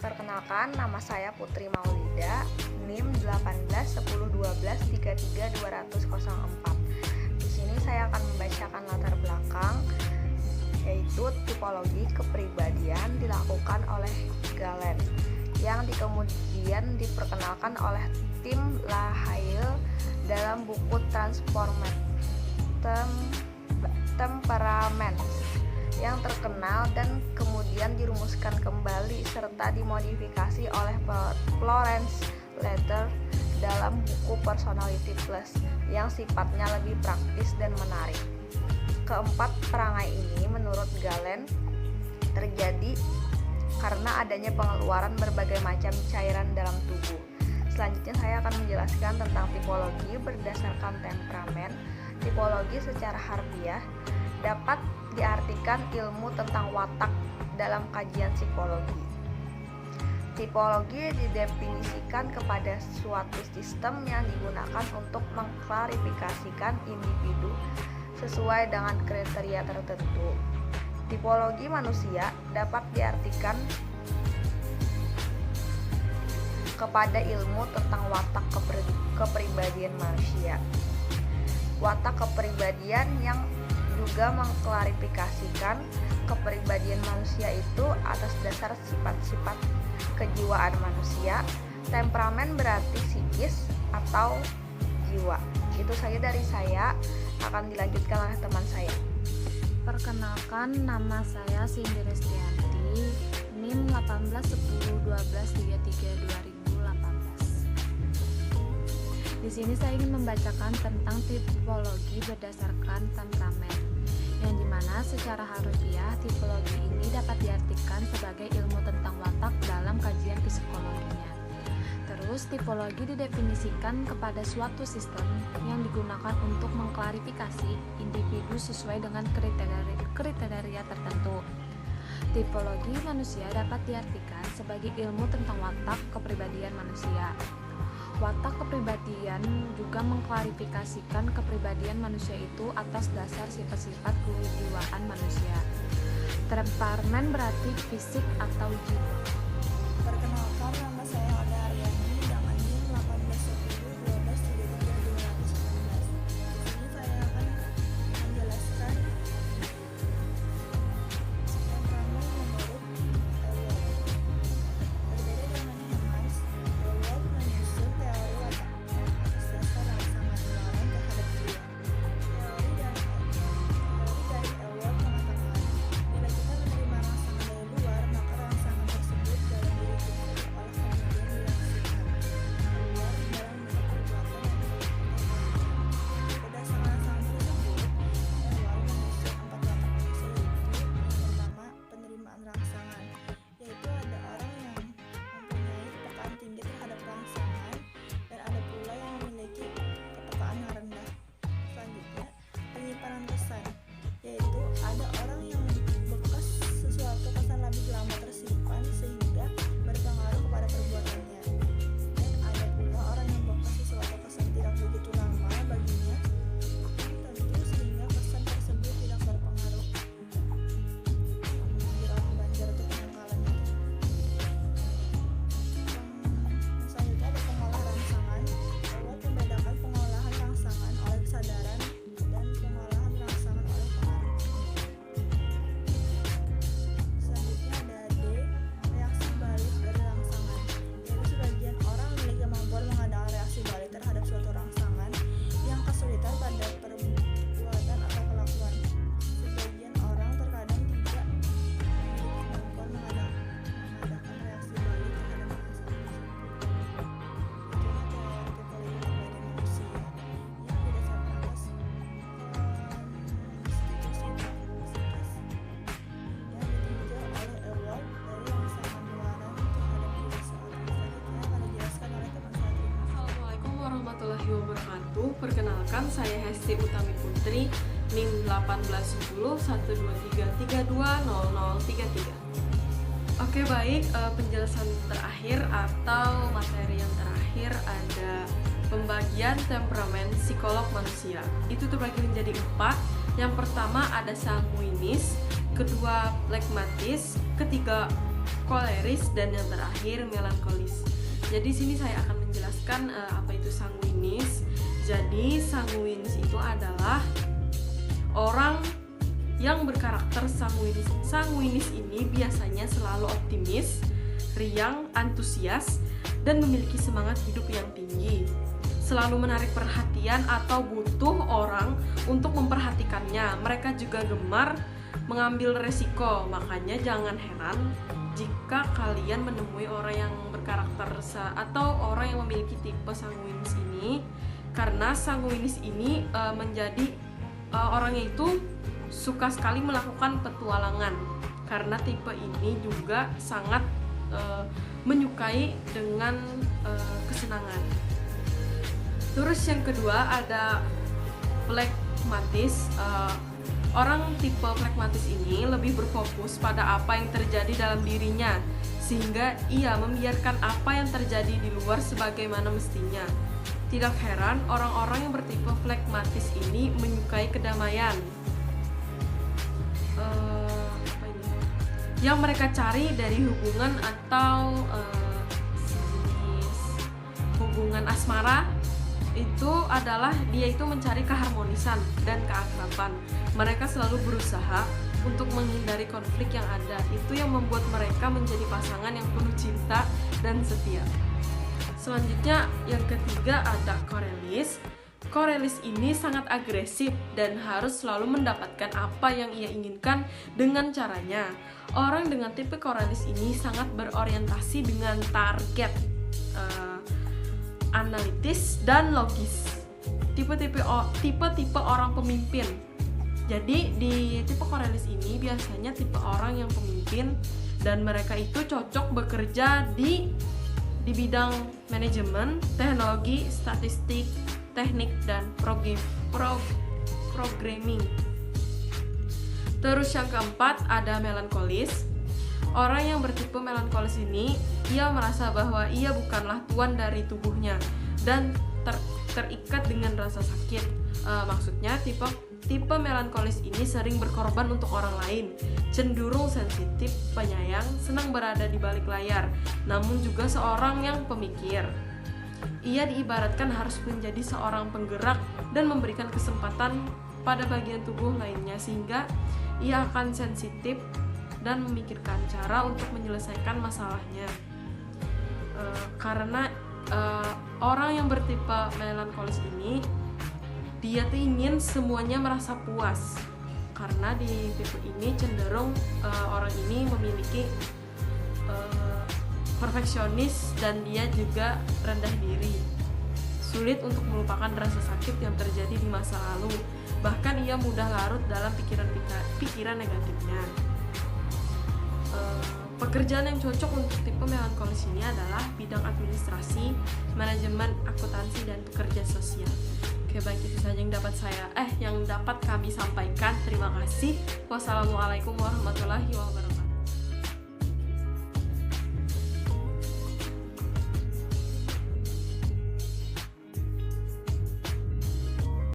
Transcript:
Perkenalkan, nama saya Putri Maulida, NIM 181012332004. Di sini saya akan membacakan latar belakang, yaitu tipologi kepribadian dilakukan oleh Galen, yang kemudian diperkenalkan oleh tim Lahaye dalam buku Temperaments yang terkenal dan kemudian dirumuskan kembali serta dimodifikasi oleh Florence Letter dalam buku Personality Plus yang sifatnya lebih praktis dan menarik. Keempat perangai ini menurut Galen terjadi karena adanya pengeluaran berbagai macam cairan dalam tubuh. Selanjutnya saya akan menjelaskan tentang tipologi berdasarkan temperamen. Tipologi secara harfiah dapat diartikan ilmu tentang watak dalam kajian psikologi. Tipologi didefinisikan kepada suatu sistem yang digunakan untuk mengklarifikasikan individu sesuai dengan kriteria tertentu. Tipologi manusia dapat diartikan kepada ilmu tentang watak kepribadian manusia. Watak kepribadian yang juga mengklarifikasikan kepribadian manusia itu atas dasar sifat-sifat kejiwaan manusia. Temperamen berarti psikis atau jiwa. Itu saja dari saya, akan dilanjutkan oleh teman saya. Perkenalkan, nama saya Cindy Restianti, NIM 181012332018. Di sini saya ingin membacakan tentang tipologi berdasarkan temperamen, yang dimana secara harfiah tipologi ini dapat diartikan sebagai ilmu tentang watak dalam kajian psikologinya. Terus, tipologi didefinisikan kepada suatu sistem yang digunakan untuk mengklarifikasi individu sesuai dengan kriteria tertentu. Tipologi manusia dapat diartikan sebagai ilmu tentang watak kepribadian manusia. Watak kepribadian juga mengklarifikasikan kepribadian manusia itu atas dasar sifat-sifat kejiwaan manusia. Temperamen berarti fisik atau jiwa. Perkenalkan, nama saya Alda Aryani dengan NIM 181012332019. Di sini saya akan menjelaskan temperamen menurut Ewald. Berbeda dengan Hermans, Ewald menyusun teori watak atas dasar rangsangan Laurent terhadap jiwa. Teori dari Ewald mengatakan, bila kita menerima rangsangan dari luar, maka rangsangan tersebut dalam diri kita oleh kemudian direaksikan keluar dalam bentuk perbuatan yang kita. Berdasarkan rangsangan tersebut, Ewald menyusun 4 watak manusia, yaitu yang pertama, penerimaan rangsangan, yaitu ada orang yang mempunyai kepekaan tinggi terhadap rangsangan dan ada pula yang memiliki kepekaan yang rendah. Selanjutnya, penyimpanan kesan, yaitu ada orang yang bekas sesuatu kesan lebih lama tersimpan sehingga berpengaruh kepada perbuatannya, dan ada pula orang yang bekas sesuatu kesan tidak begitu lama baginya tentu sehingga kesan tersebut tidak berpengaruh. Dirawat banjar untuk penangkalannya. Selanjutnya ada pengolah rangsangan. Ewald membedakan pengolahan rangsangan oleh kesadaran dan pengolahan rangsangan oleh pengaruh. Selanjutnya ada D, reaksi balik dari rangsangan, yaitu sebagian orang memiliki kemampuan mengadakan reaksi balik terhadap suatu rangsangan yang kesulitan pada perbuatan atau kelakuan. Sebagian orang terkadang tidak memiliki kemampuan mengadakan reaksi balik terhadap rangsangan tersebut. Itulah teori tipologi kepribadian manusia yang didasarkan atas konstitusi psikis yang ditinjau oleh Ewald dari rangsangan luaran terhadap diri seorang. Selanjutnya akan dijelaskan oleh teman saya. Assalamualaikum warahmatullahi wabarakatuh. Perkenalkan, saya Hesti Utami Putri, NIM 18101233200033. Oke, baik, penjelasan terakhir atau materi yang terakhir ada pembagian temperamen psikolog manusia. Itu terbagi menjadi 4. Yang pertama ada sanguinis, kedua phlegmatis, ketiga koleris, dan yang terakhir melankolis. Jadi sini saya akan menjelaskan apa itu sanguinis. Jadi sanguinis itu adalah orang yang berkarakter sanguinis. Sanguinis ini biasanya selalu optimis, riang, antusias, dan memiliki semangat hidup yang tinggi. Selalu menarik perhatian atau butuh orang untuk memperhatikannya. Mereka juga gemar mengambil resiko. Makanya jangan heran jika kalian menemui orang yang berkarakter atau orang yang memiliki tipe sanguinis ini, karena sanguinis ini menjadi orangnya itu suka sekali melakukan petualangan, karena tipe ini juga sangat menyukai dengan kesenangan. Terus yang kedua ada phlegmatis. Orang tipe phlegmatis ini lebih berfokus pada apa yang terjadi dalam dirinya, sehingga ia membiarkan apa yang terjadi di luar sebagaimana mestinya. Tidak heran orang-orang yang bertipe phlegmatis ini menyukai kedamaian. Yang mereka cari dari hubungan atau hubungan asmara itu adalah dia itu mencari keharmonisan dan keakraban. Mereka selalu berusaha untuk menghindari konflik yang ada. Itu yang membuat mereka menjadi pasangan yang penuh cinta dan setia. Selanjutnya yang ketiga ada korelis. Korelis ini sangat agresif dan harus selalu mendapatkan apa yang ia inginkan dengan caranya. Orang dengan tipe korelis ini sangat berorientasi dengan target, analitis dan logis. Tipe-tipe orang pemimpin. Jadi di tipe korelis ini biasanya tipe orang yang pemimpin, dan mereka itu cocok bekerja di bidang manajemen, teknologi, statistik, teknik, dan programming. Terus yang keempat ada melankolis. Orang yang bertipe melankolis ini, ia merasa bahwa ia bukanlah tuan dari tubuhnya dan terikat dengan rasa sakit. Maksudnya tipe melankolis ini sering berkorban untuk orang lain, cenderung sensitif, penyayang, senang berada di balik layar, namun juga seorang yang pemikir. Ia diibaratkan harus menjadi seorang penggerak dan memberikan kesempatan pada bagian tubuh lainnya, sehingga ia akan sensitif dan memikirkan cara untuk menyelesaikan masalahnya. Karena orang yang bertipe melankolis ini, dia tuh ingin semuanya merasa puas. Karena di tipe ini cenderung orang ini memiliki perfeksionis dan dia juga rendah diri. Sulit untuk melupakan rasa sakit yang terjadi di masa lalu. Bahkan ia mudah larut dalam pikiran negatifnya. Pekerjaan yang cocok untuk tipe melankolis ini adalah bidang administrasi, manajemen, akuntansi, dan pekerja sosial. Oke, baik, itu saja yang dapat kami sampaikan. Terima kasih. Wassalamualaikum warahmatullahi wabarakatuh.